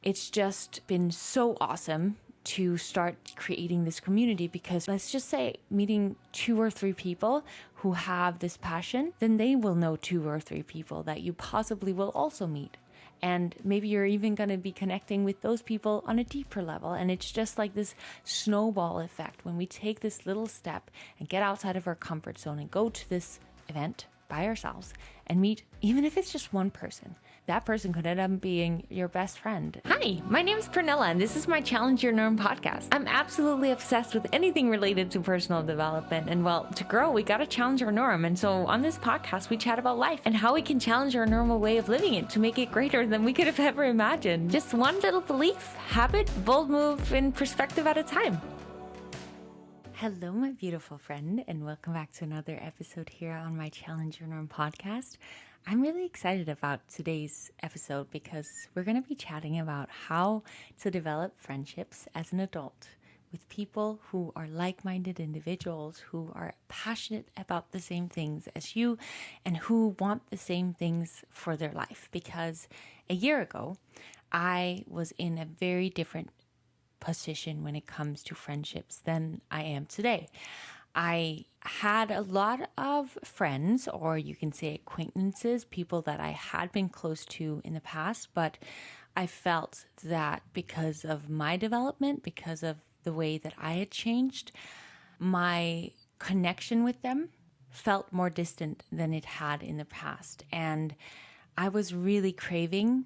it's just been so awesome to start creating this community, because let's just say meeting 2 or 3 people who have this passion, then they will know 2 or 3 people that you possibly will also meet. And maybe you're even going to be connecting with those people on a deeper level. And it's just like this snowball effect when we take this little step and get outside of our comfort zone and go to this event by ourselves and meet, even if it's just one person. That person could end up being your best friend. Hi, my name is Pernilla, and this is my Challenge Your Norm podcast. I'm absolutely obsessed with anything related to personal development. And well, to grow, we got to challenge our norm. And so on this podcast, we chat about life and how we can challenge our normal way of living it to make it greater than we could have ever imagined. Just one little belief, habit, bold move, and perspective at a time. Hello, my beautiful friend, and welcome back to another episode here on my Challenge Your Norm podcast. I'm really excited about today's episode because we're going to be chatting about how to develop friendships as an adult with people who are like-minded individuals who are passionate about the same things as you and who want the same things for their life. Because a year ago, I was in a very different position when it comes to friendships than I am today. I had a lot of friends, or you can say acquaintances, people that I had been close to in the past, but I felt that because of my development, because of the way that I had changed, my connection with them felt more distant than it had in the past. And I was really craving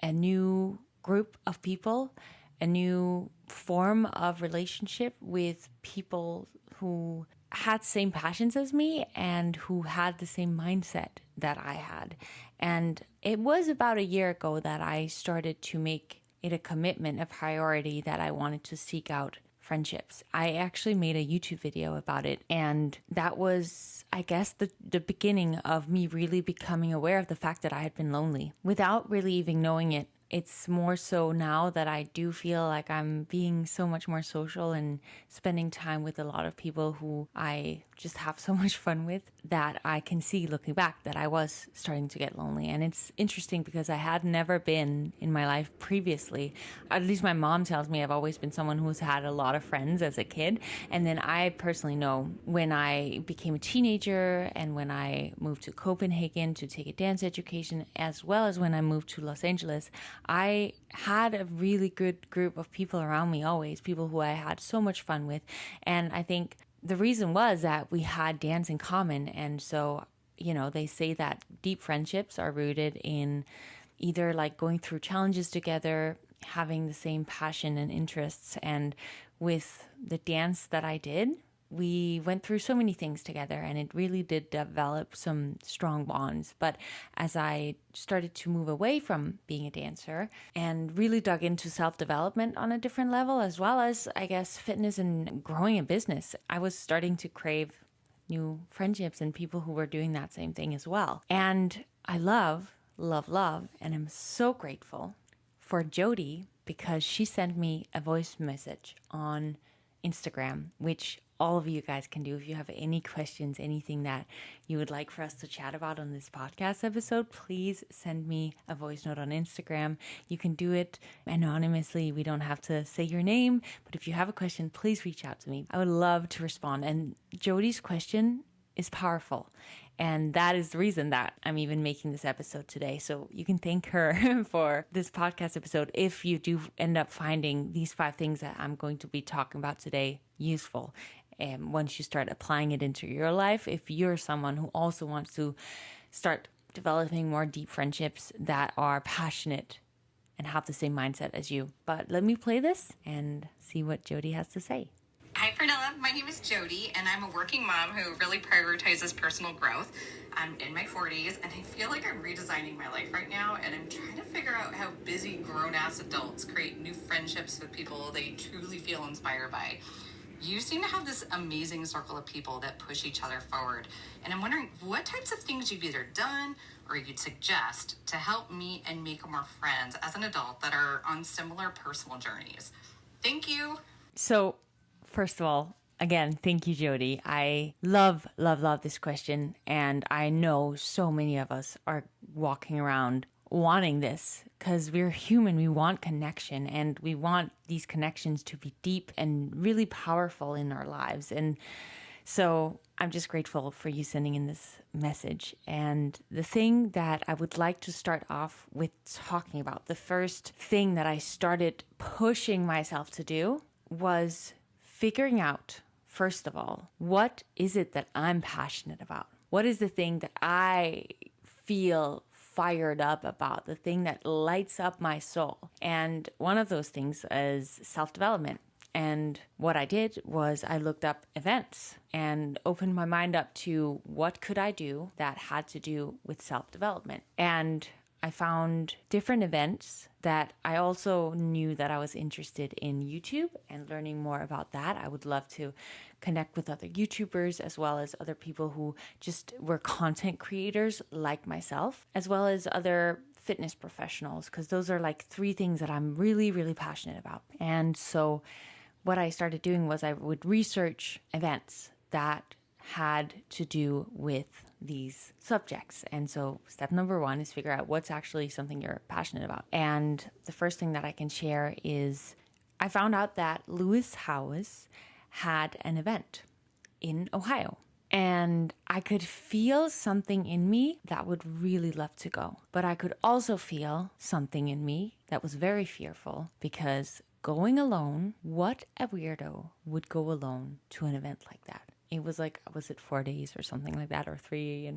a new group of people, a new form of relationship with people who had the same passions as me and who had the same mindset that I had. And it was about a year ago that I started to make it a commitment, a priority, that I wanted to seek out friendships. I actually made a YouTube video about it, and that was, I guess, the beginning of me really becoming aware of the fact that I had been lonely without really even knowing it. It's more so now that I do feel like I'm being so much more social and spending time with a lot of people who I just have so much fun with, that I can see looking back that I was starting to get lonely. And it's interesting because I had never been in my life previously. At least my mom tells me I've always been someone who's had a lot of friends as a kid. And then I personally know when I became a teenager and when I moved to Copenhagen to take a dance education, as well as when I moved to Los Angeles, I had a really good group of people around me always, people who I had so much fun with. And I think the reason was that we had dance in common. And so, you know, they say that deep friendships are rooted in either like going through challenges together, having the same passion and interests. And with the dance that I did, we went through so many things together, and it really did develop some strong bonds. But as I started to move away from being a dancer and really dug into self-development on a different level, as well as, I guess, fitness and growing a business, I was starting to crave new friendships and people who were doing that same thing as well. And I love, and I'm so grateful for Jody, because she sent me a voice message on Instagram, which all of you guys can do. If you have any questions, anything that you would like for us to chat about on this podcast episode, please send me a voice note on Instagram. You can do it anonymously. We don't have to say your name, but if you have a question, please reach out to me. I would love to respond. And Jody's question is powerful. And that is the reason that I'm even making this episode today. So you can thank her for this podcast episode if you do end up finding these 5 things that I'm going to be talking about today useful. And once you start applying it into your life, if you're someone who also wants to start developing more deep friendships that are passionate and have the same mindset as you. But let me play this and see what Jody has to say. Hi, Pernilla. My name is Jody, and I'm a working mom who really prioritizes personal growth. I'm in my 40s, and I feel like I'm redesigning my life right now, and I'm trying to figure out how busy grown-ass adults create new friendships with people they truly feel inspired by. You seem to have this amazing circle of people that push each other forward, and I'm wondering what types of things you've either done or you'd suggest to help me and make more friends as an adult that are on similar personal journeys. Thank you. So, first of all, again, thank you, Jody. I love this question. And I know so many of us are walking around wanting this because we're human. We want connection, and we want these connections to be deep and really powerful in our lives. And so I'm just grateful for you sending in this message. And the thing that I would like to start off with talking about, the first thing that I started pushing myself to do was figuring out, first of all, what is it that I'm passionate about? What is the thing that I feel fired up about, the thing that lights up my soul? And one of those things is self-development. And what I did was I looked up events and opened my mind up to what could I do that had to do with self-development. And I found different events that I also knew that I was interested in YouTube and learning more about that. I would love to connect with other YouTubers as well as other people who just were content creators like myself, as well as other fitness professionals, because those are like three things that I'm really, really passionate about. And so what I started doing was I would research events that had to do with these subjects. And so step number one is figure out what's actually something you're passionate about. And the first thing that I can share is I found out that Lewis Howes had an event in Ohio. And I could feel something in me that would really love to go. But I could also feel something in me that was very fearful, because going alone, what a weirdo would go alone to an event like that? It was like, was it 4 days or something like that, or 3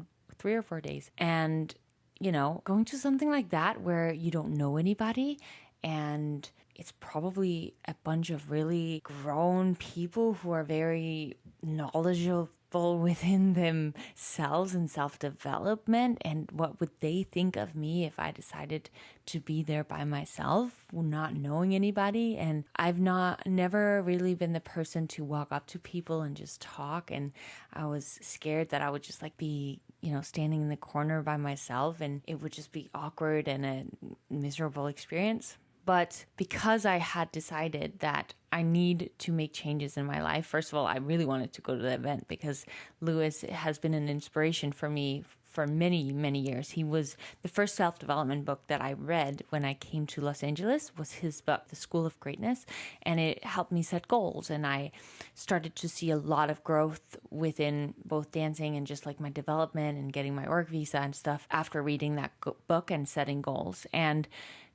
or 4 days? And, going to something like that where you don't know anybody, and it's probably a bunch of really grown people who are very knowledgeable within themselves and self-development, and what would they think of me if I decided to be there by myself, not knowing anybody? And I've never really been the person to walk up to people and just talk, and I was scared that I would just be standing in the corner by myself, and it would just be awkward and a miserable experience. But because I had decided that I need to make changes in my life, first of all, I really wanted to go to the event because Lewis has been an inspiration for me for many, many years. He was the first self-development book that I read when I came to Los Angeles was his book, The School of Greatness, and it helped me set goals. And I started to see a lot of growth within both dancing and just my development and getting my work visa and stuff after reading that book and setting goals and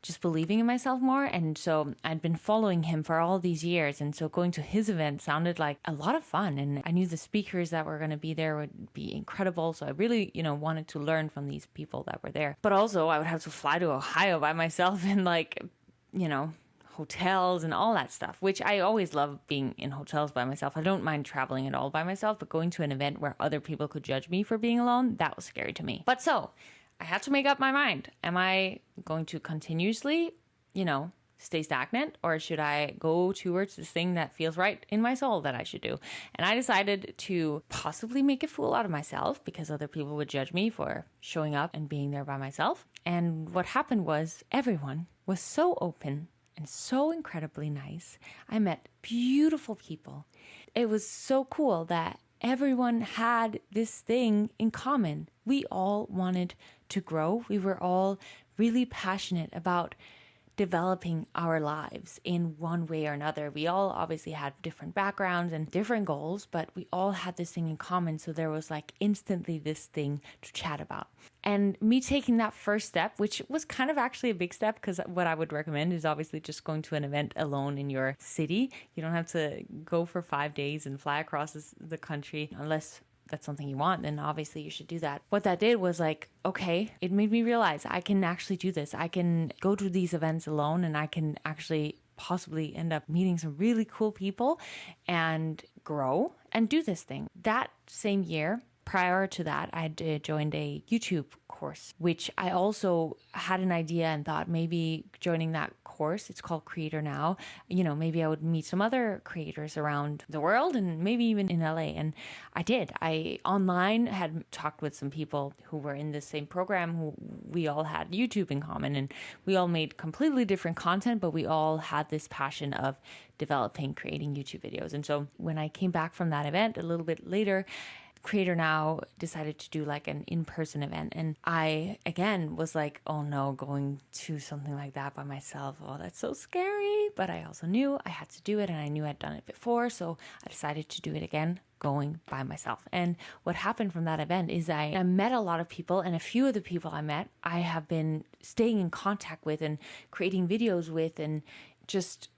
just believing in myself more. And so I'd been following him for all these years. And so going to his event sounded like a lot of fun. And I knew the speakers that were going to be there would be incredible. So I really, wanted to learn from these people that were there. But also I would have to fly to Ohio by myself and hotels and all that stuff, which I always love being in hotels by myself. I don't mind traveling at all by myself, but going to an event where other people could judge me for being alone, that was scary to me. But so I had to make up my mind. Am I going to continuously, stay stagnant, or should I go towards this thing that feels right in my soul that I should do? And I decided to possibly make a fool out of myself because other people would judge me for showing up and being there by myself. And what happened was everyone was so open and so incredibly nice. I met beautiful people. It was so cool that everyone had this thing in common. We all wanted to grow. We were all really passionate about developing our lives in one way or another. We all obviously had different backgrounds and different goals, but we all had this thing in common. So there was instantly this thing to chat about. And me taking that first step, which was kind of actually a big step, because what I would recommend is obviously just going to an event alone in your city. You don't have to go for 5 days and fly across the country unless that's something you want, then obviously you should do that. What that did was okay, it made me realize I can actually do this. I can go to these events alone, and I can actually possibly end up meeting some really cool people and grow and do this thing. That same year, prior to that, I had joined a YouTube course, which I also had an idea and thought maybe joining that course, it's called Creator Now, maybe I would meet some other creators around the world and maybe even in LA. And I did. I online had talked with some people who were in the same program, who we all had YouTube in common, and we all made completely different content, but we all had this passion of developing, creating YouTube videos. And so when I came back from that event a little bit later, Creator Now decided to do like an in-person event. And I, again, was like, oh no, going to something like that by myself. Oh, that's so scary. But I also knew I had to do it, and I knew I'd done it before. So I decided to do it again, going by myself. And what happened from that event is I met a lot of people, and a few of the people I met, I have been staying in contact with and creating videos with, and just,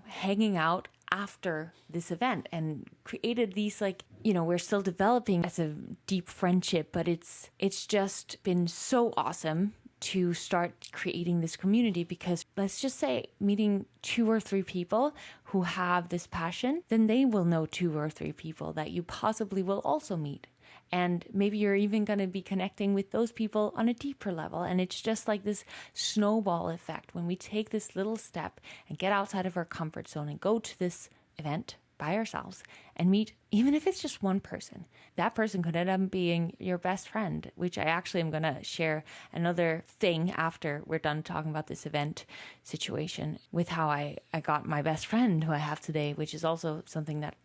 hanging out after this event, and created these we're still developing as a deep friendship, but it's just been so awesome to start creating this community, because let's just say meeting 2 or 3 people who have this passion, then they will know 2 or 3 people that you possibly will also meet. And maybe you're even going to be connecting with those people on a deeper level. And it's just like this snowball effect when we take this little step and get outside of our comfort zone and go to this event by ourselves and meet, even if it's just one person. That person could end up being your best friend, which I actually am going to share another thing after we're done talking about this event situation with how I got my best friend who I have today, which is also something that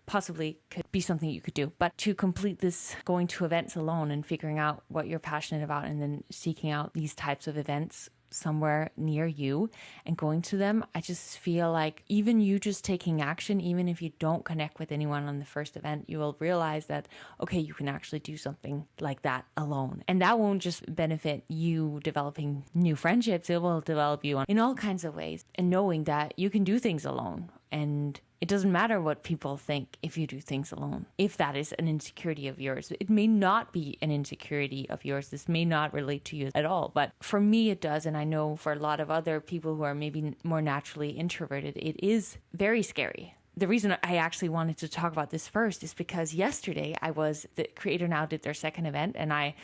possibly could be something you could do. But to complete this going to events alone and figuring out what you're passionate about, and then seeking out these types of events somewhere near you and going to them, I just feel like even you just taking action, even if you don't connect with anyone on the first event, you will realize that, okay, you can actually do something like that alone. And that won't just benefit you developing new friendships, it will develop you in all kinds of ways. And knowing that you can do things alone, and it doesn't matter what people think if you do things alone. If that is an insecurity of yours, it may not be an insecurity of yours. This may not relate to you at all. But for me, it does. And I know for a lot of other people who are maybe more naturally introverted, it is very scary. The reason I actually wanted to talk about this first is because yesterday the Creator Now did their second event, and I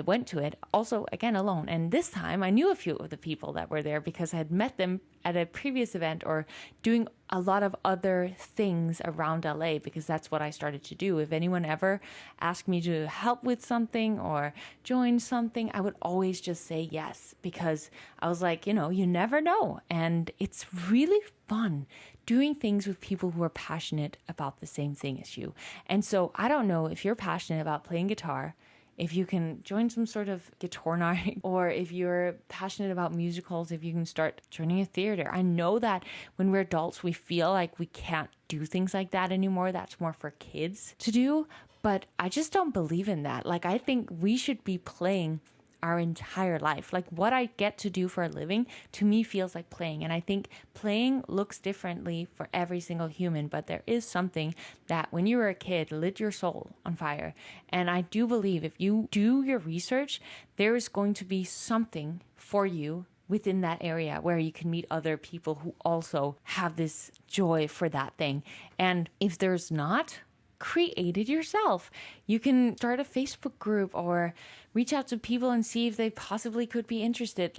went to it also again alone. And this time I knew a few of the people that were there because I had met them at a previous event or doing a lot of other things around LA, because that's what I started to do. If anyone ever asked me to help with something or join something, I would always just say yes, because I was like, you never know. And it's really fun doing things with people who are passionate about the same thing as you. And so I don't know if you're passionate about playing guitar, if you can join some sort of guitar night, or if you're passionate about musicals, if you can start joining a theater. I know that when we're adults, we feel like we can't do things like that anymore. That's more for kids to do. But I just don't believe in that. I think we should be playing our entire life. What I get to do for a living, to me, feels like playing. And I think playing looks differently for every single human, but there is something that when you were a kid lit your soul on fire. And I do believe if you do your research, there is going to be something for you within that area where you can meet other people who also have this joy for that thing. And if there's not, create it yourself. You can start a Facebook group or reach out to people and see if they possibly could be interested.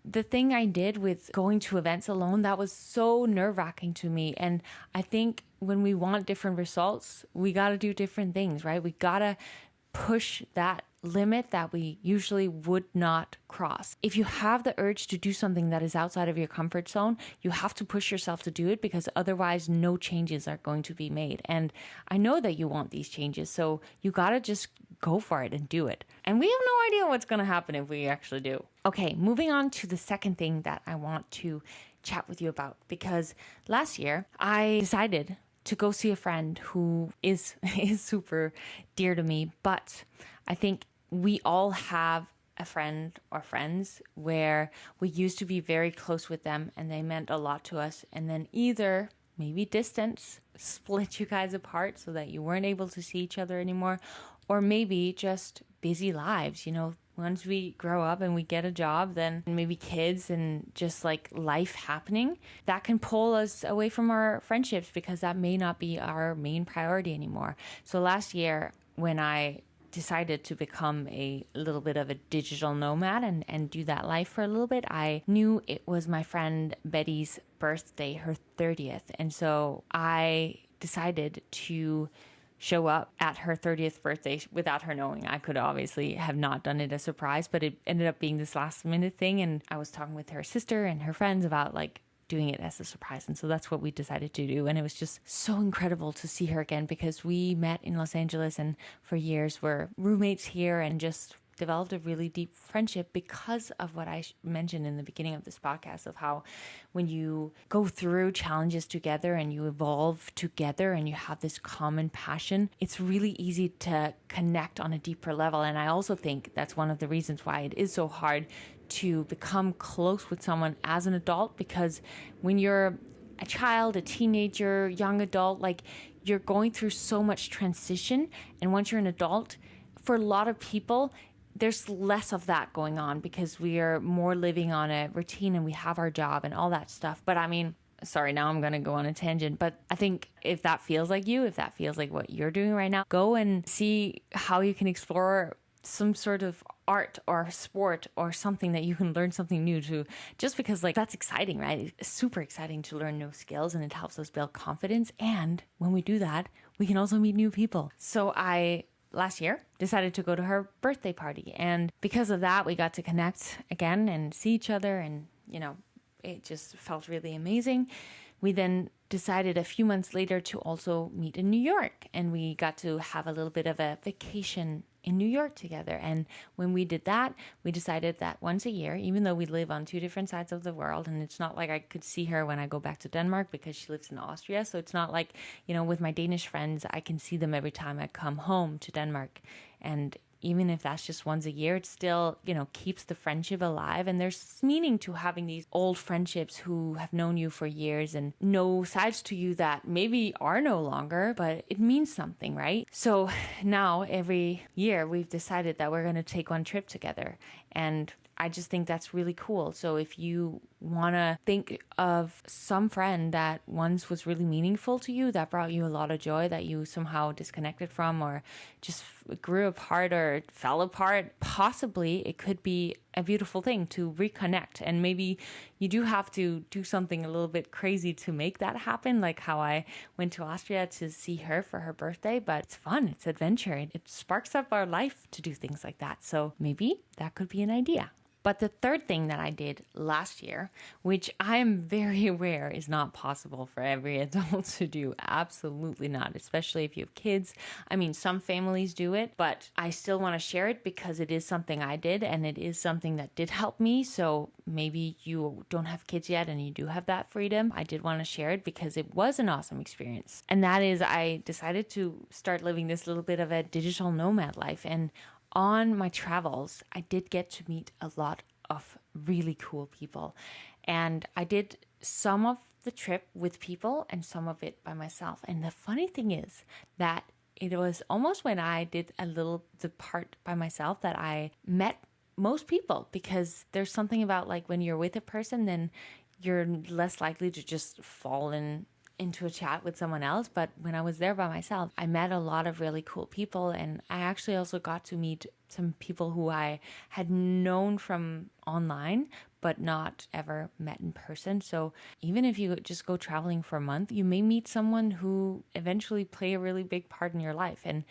The thing I did with going to events alone, that was so nerve-wracking to me. And I think when we want different results, we got to do different things, right? We got to push that limit that we usually would not cross. If you have the urge to do something that is outside of your comfort zone, you have to push yourself to do it, because otherwise no changes are going to be made. And I know that you want these changes, so you gotta just go for it and do it. And we have no idea what's gonna happen if we actually do. Okay, moving on to the second thing that I want to chat with you about, because last year I decided to go see a friend who is super dear to me, but I think we all have a friend or friends where we used to be very close with them and they meant a lot to us, and then either maybe distance split you guys apart so that you weren't able to see each other anymore, or maybe just busy lives. Once we grow up and we get a job, then maybe kids and just life happening, that can pull us away from our friendships, because that may not be our main priority anymore. So last year, when I decided to become a little bit of a digital nomad and do that life for a little bit, I knew it was my friend Betty's birthday, her 30th. And so I decided to show up at her 30th birthday without her knowing. I could obviously have not done it as a surprise, but it ended up being this last minute thing. And I was talking with her sister and her friends about doing it as a surprise. And so that's what we decided to do. And it was just so incredible to see her again, because we met in Los Angeles and for years were roommates here and just developed a really deep friendship because of what I mentioned in the beginning of this podcast, of how when you go through challenges together and you evolve together and you have this common passion, it's really easy to connect on a deeper level. And I also think that's one of the reasons why it is so hard to become close with someone as an adult, because when you're a child, a teenager, young adult, like you're going through so much transition. And once you're an adult, for a lot of people, there's less of that going on because we are more living on a routine and we have our job and all that stuff. But I mean, sorry, now I'm going to go on a tangent, but I think if that feels like you, if that feels like what you're doing right now, go and see how you can explore some sort of art or sport or something that you can learn something new to, just because like that's exciting, right? It's super exciting to learn new skills and it helps us build confidence. And when we do that, we can also meet new people. So I last year decided to go to her birthday party. And because of that, we got to connect again and see each other. And, you know, it just felt really amazing. We then decided a few months later to also meet in New York. And we got to have a little bit of a vacation in New York together. And when we did that, we decided that once a year, even though we live on two different sides of the world, and it's not like I could see her when I go back to Denmark because she lives in Austria. So it's not like, you know, with my Danish friends, I can see them every time I come home to Denmark. And even if that's just once a year, it still, you know, keeps the friendship alive. And there's meaning to having these old friendships who have known you for years and know sides to you that maybe are no longer, but it means something, right? So now every year we've decided that we're going to take one trip together. And I just think that's really cool. So if you want to think of some friend that once was really meaningful to you, that brought you a lot of joy, that you somehow disconnected from or just grew apart or fell apart, possibly it could be a beautiful thing to reconnect. And maybe you do have to do something a little bit crazy to make that happen, like how I went to Austria to see her for her birthday. But it's fun, it's adventure, it sparks up our life to do things like that. So maybe that could be an idea. But the third thing that I did last year, which I am very aware is not possible for every adult to do, absolutely not, especially if you have kids. I mean, some families do it, but I still want to share it because it is something I did and it is something that did help me. So maybe you don't have kids yet and you do have that freedom. I did want to share it because it was an awesome experience. And that is, I decided to start living this little bit of a digital nomad life. And on my travels, I did get to meet a lot of really cool people. And I did some of the trip with people and some of it by myself. And the funny thing is that it was almost when I did the part by myself that I met most people, because there's something about like when you're with a person, then you're less likely to just fall into a chat with someone else. But when I was there by myself, I met a lot of really cool people. And I actually also got to meet some people who I had known from online, but not ever met in person. So even if you just go traveling for a month, you may meet someone who eventually play a really big part in your life. And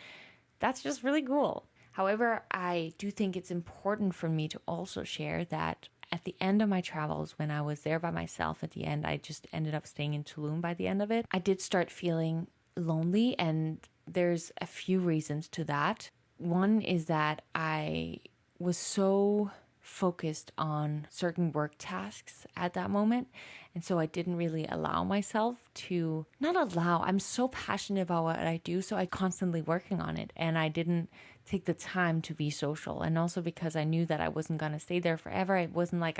that's just really cool. However, I do think it's important for me to also share that at the end of my travels, when I was there by myself at the end, I just ended up staying in Tulum by the end of it. I did start feeling lonely, and there's a few reasons to that. One is that I was so focused on certain work tasks at that moment. And so I didn't really allow myself to, I'm so passionate about what I do. So I constantly working on it. And I didn't take the time to be social. And also because I knew that I wasn't going to stay there forever. It wasn't like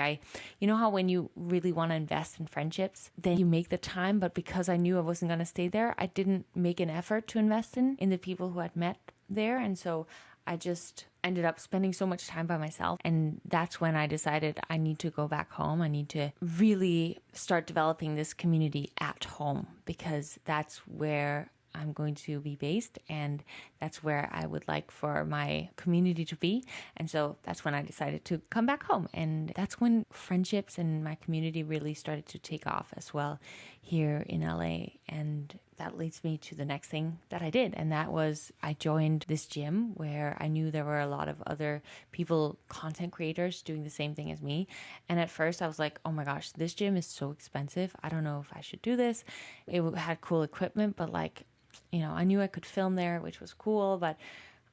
you know how when you really want to invest in friendships, then you make the time. But because I knew I wasn't going to stay there, I didn't make an effort to invest in the people who I'd met there. And so I just ended up spending so much time by myself. And that's when I decided I need to go back home. I need to really start developing this community at home, because that's where I'm going to be based. And that's where I would like for my community to be. And so that's when I decided to come back home. And that's when friendships and my community really started to take off as well here in LA. And that leads me to the next thing that I did. And that was I joined this gym where I knew there were a lot of other people, content creators, doing the same thing as me. And at first I was like, oh my gosh, this gym is so expensive. I don't know if I should do this. It had cool equipment, but like, you know, I knew I could film there, which was cool, but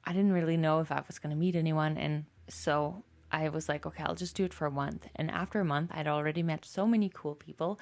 I didn't really know if I was going to meet anyone. And so I was like, okay, I'll just do it for a month. And after a month, I'd already met so many cool people,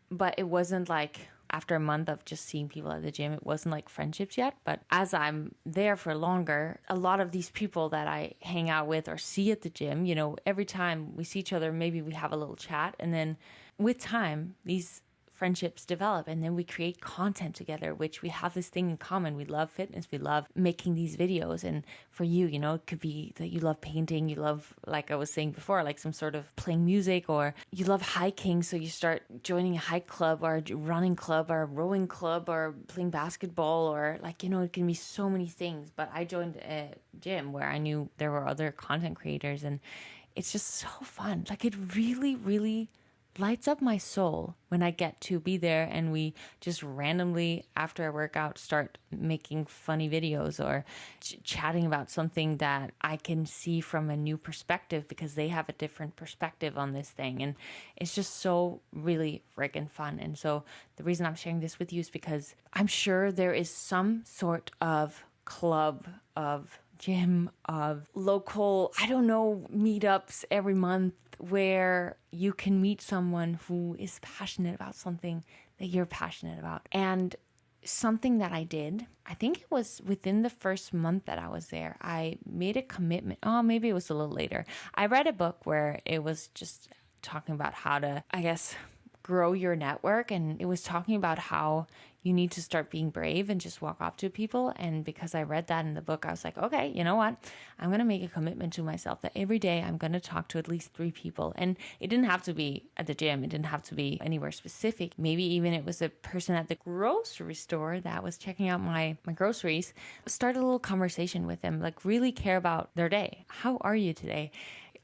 but it wasn't like after a month of just seeing people at the gym, it wasn't like friendships yet. But as I'm there for longer, a lot of these people that I hang out with or see at the gym, you know, every time we see each other, maybe we have a little chat. And then with time, these friendships develop, and then we create content together, which we have this thing in common. We love fitness. We love making these videos. And for you, you know, it could be that you love painting. You love, like I was saying before, like some sort of playing music, or you love hiking. So you start joining a hike club or a running club or a rowing club or playing basketball, or like, you know, it can be so many things. But I joined a gym where I knew there were other content creators, and it's just so fun. Like it really, really lights up my soul when I get to be there and we just randomly after a workout start making funny videos or chatting about something that I can see from a new perspective because they have a different perspective on this thing. And it's just so really friggin' fun. And so the reason I'm sharing this with you is because I'm sure there is some sort of club, of gym, of local, I don't know, meetups every month where you can meet someone who is passionate about something that you're passionate about. And something that I did, I think it was within the first month that I was there, I made a commitment. Oh, maybe it was a little later. I read a book where it was just talking about how to, I guess, grow your network. And it was talking about how you need to start being brave and just walk up to people. And because I read that in the book, I was like, okay, you know what? I'm going to make a commitment to myself that every day I'm going to talk to at least 3 people. And it didn't have to be at the gym. It didn't have to be anywhere specific. Maybe even it was a person at the grocery store that was checking out my groceries. Start a little conversation with them, like really care about their day. How are you today?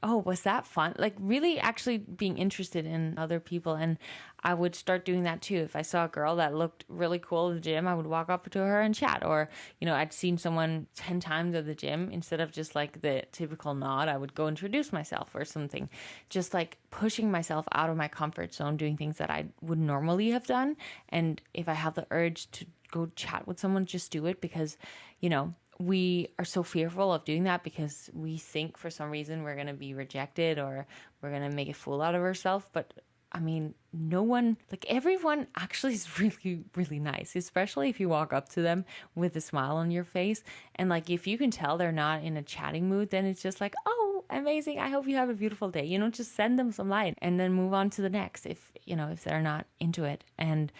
Oh, was that fun? Like really actually being interested in other people. And I would start doing that too. If I saw a girl that looked really cool at the gym, I would walk up to her and chat. Or, you know, I'd seen someone 10 times at the gym. Instead of just like the typical nod, I would go introduce myself or something. Just like pushing myself out of my comfort zone, doing things that I would normally have done. And if I have the urge to go chat with someone, just do it because, you know, we are so fearful of doing that because we think for some reason we're going to be rejected or we're going to make a fool out of ourselves. But I mean, no one, like everyone actually is really, really nice, especially if you walk up to them with a smile on your face. And like, if you can tell they're not in a chatting mood, then it's just like, oh, amazing. I hope you have a beautiful day. You know, just send them some light and then move on to the next if, you know, if they're not into it. And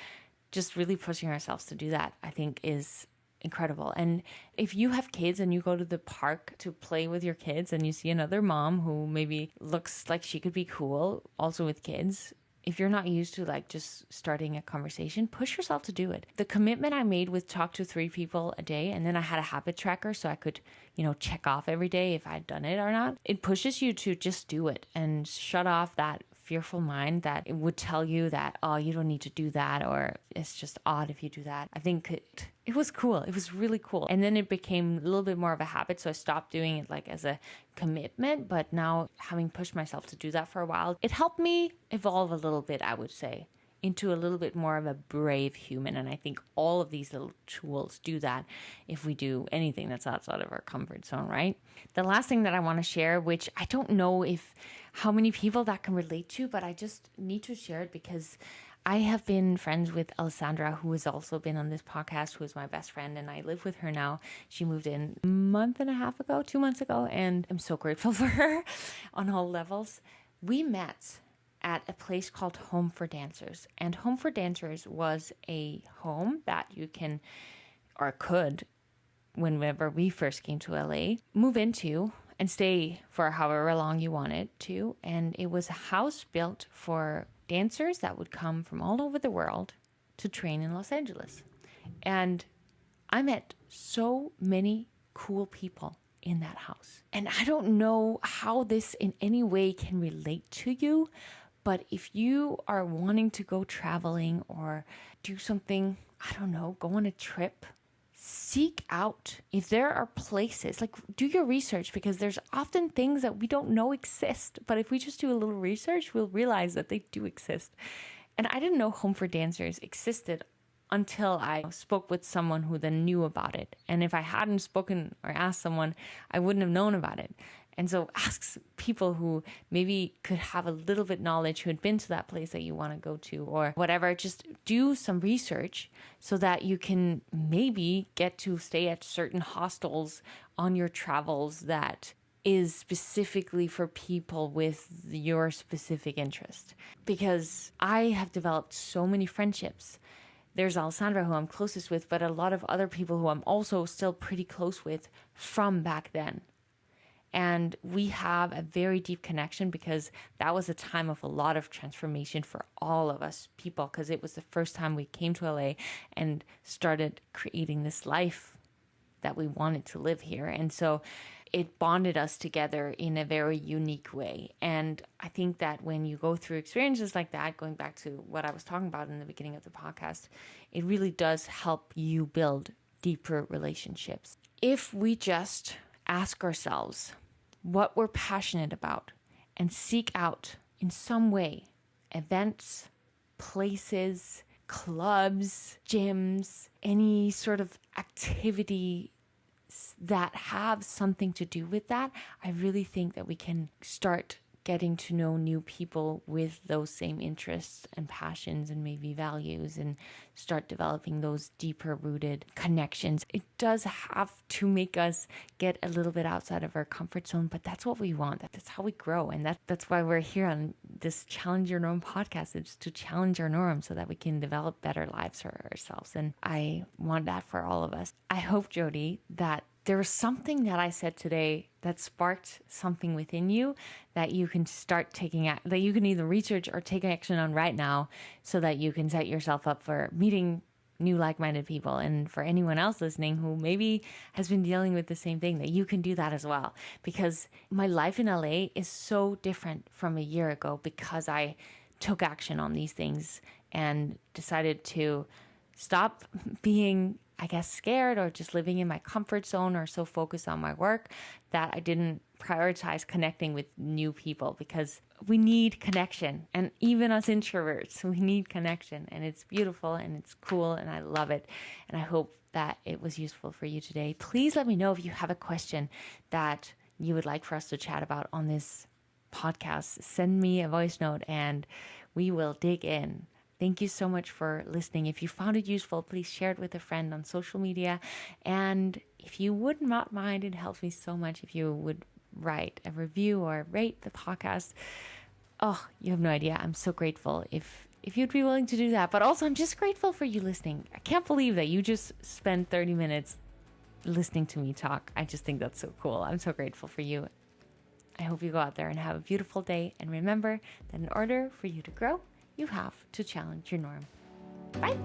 just really pushing ourselves to do that, I think is incredible. And if you have kids and you go to the park to play with your kids and you see another mom who maybe looks like she could be cool also with kids, if you're not used to like just starting a conversation, push yourself to do it. The commitment I made with talk to 3 people a day, and then I had a habit tracker so I could, you know, check off every day if I'd done it or not. It pushes you to just do it and shut off that fearful mind that it would tell you that, oh, you don't need to do that, or it's just odd if you do that. I think it was cool. It was really cool. And then it became a little bit more of a habit. So I stopped doing it like as a commitment, but now having pushed myself to do that for a while, it helped me evolve a little bit, I would say, into a little bit more of a brave human. And I think all of these little tools do that if we do anything that's outside of our comfort zone, right? The last thing that I want to share, which I don't know if how many people that can relate to, but I just need to share it because I have been friends with Alessandra, who has also been on this podcast, who is my best friend, and I live with her now. She moved in a month and a half ago, 2 months ago, and I'm so grateful for her on all levels. We met at a place called Home for Dancers. And Home for Dancers was a home that you can, or could, whenever we first came to LA, move into and stay for however long you wanted to. And it was a house built for dancers that would come from all over the world to train in Los Angeles. And I met so many cool people in that house. And I don't know how this in any way can relate to you, but if you are wanting to go traveling or do something, I don't know, go on a trip, seek out if there are places, like do your research, because there's often things that we don't know exist. But if we just do a little research, we'll realize that they do exist. And I didn't know Home for Dancers existed until I spoke with someone who then knew about it. And if I hadn't spoken or asked someone, I wouldn't have known about it. And so ask people who maybe could have a little bit knowledge, who had been to that place that you want to go to or whatever. Just do some research so that you can maybe get to stay at certain hostels on your travels that is specifically for people with your specific interest. Because I have developed so many friendships. There's Alessandra, who I'm closest with, but a lot of other people who I'm also still pretty close with from back then. And we have a very deep connection because that was a time of a lot of transformation for all of us people, because it was the first time we came to LA and started creating this life that we wanted to live here. And so it bonded us together in a very unique way. And I think that when you go through experiences like that, going back to what I was talking about in the beginning of the podcast, it really does help you build deeper relationships. If we just ask ourselves what we're passionate about and seek out in some way events, places, clubs, gyms, any sort of activity that have something to do with that, I really think that we can start getting to know new people with those same interests and passions and maybe values, and start developing those deeper rooted connections. It does have to make us get a little bit outside of our comfort zone, but that's what we want. That's how we grow. And that's why we're here on this Challenge Your Norm podcast. It's to challenge our norm so that we can develop better lives for ourselves. And I want that for all of us. I hope, Jody, that there was something that I said today that sparked something within you that you can start taking that you can either research or take action on right now, so that you can set yourself up for meeting new like-minded people. And for anyone else listening who maybe has been dealing with the same thing, that you can do that as well. Because my life in LA is so different from a year ago because I took action on these things and decided to stop being, I guess, scared or just living in my comfort zone or so focused on my work that I didn't prioritize connecting with new people, because we need connection. And even us introverts, we need connection, and it's beautiful and it's cool and I love it. And I hope that it was useful for you today. Please let me know if you have a question that you would like for us to chat about on this podcast. Send me a voice note and we will dig in. Thank you so much for listening. If you found it useful, please share it with a friend on social media. And if you would not mind, it helps me so much if you would write a review or rate the podcast. Oh, you have no idea. I'm so grateful if you'd be willing to do that. But also, I'm just grateful for you listening. I can't believe that you just spent 30 minutes listening to me talk. I just think that's so cool. I'm so grateful for you. I hope you go out there and have a beautiful day. And remember that in order for you to grow, you have to challenge your norm. Bye.